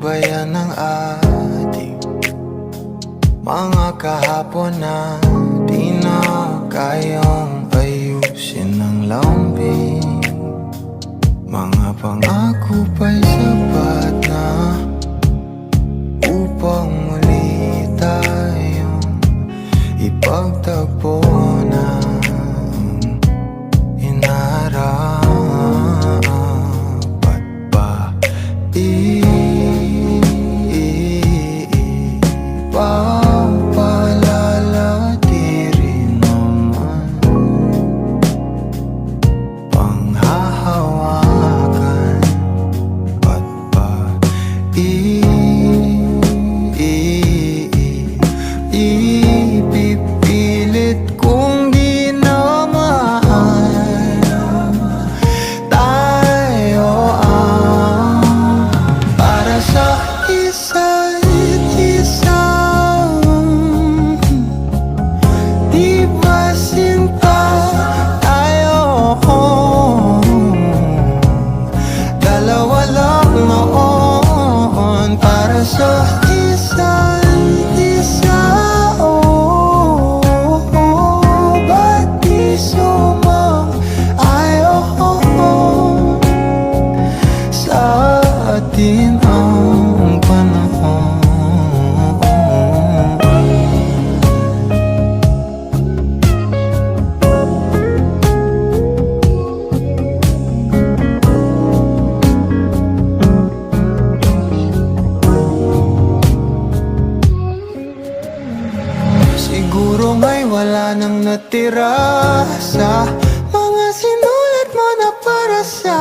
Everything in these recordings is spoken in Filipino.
ba yan ang ating mga kahapon na di na kayang ayusin ng lambing? Mga pangako pa'y sapat na upang muli tayong ipagtagpo na inarapat pa. Ipagpalalati rin naman panghahawakan at pa ipipilit kong di na mahal. Tayo ang para sa isa't isa. Di ba sinta tayo? Dalawa lang noon para sa isa't isa. Ba't di sumang-ayon sa atin ang panahon? Siguro nga'y wala nang natira sa mga sinulat mo na para sa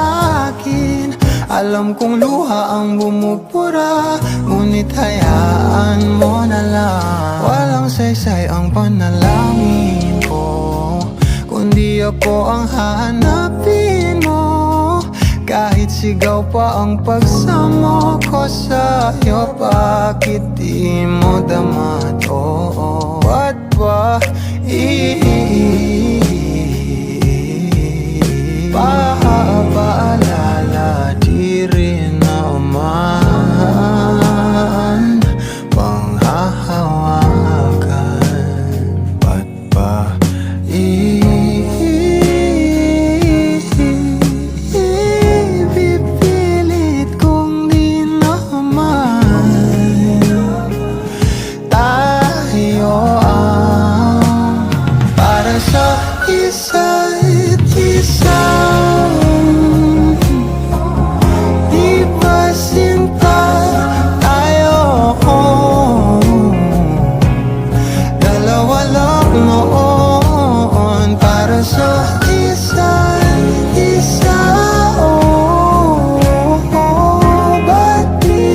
akin. Alam kong luha ang bumubura, ngunit hayaan mo na lang. Walang saysay ang panalangin ko, kundi ako ang hahanapin mo. Kahit sigaw pa ang pagsamo ko sa'yo, bakit di mo dama to? Ba't ba paalala di rin naman panghahawakan? Ba't ba ipipilit kong di naman tayo ang para sa isa't isa? Di ba sinta tayo? Dalawa lang noon para sa isa't isa. Ba't di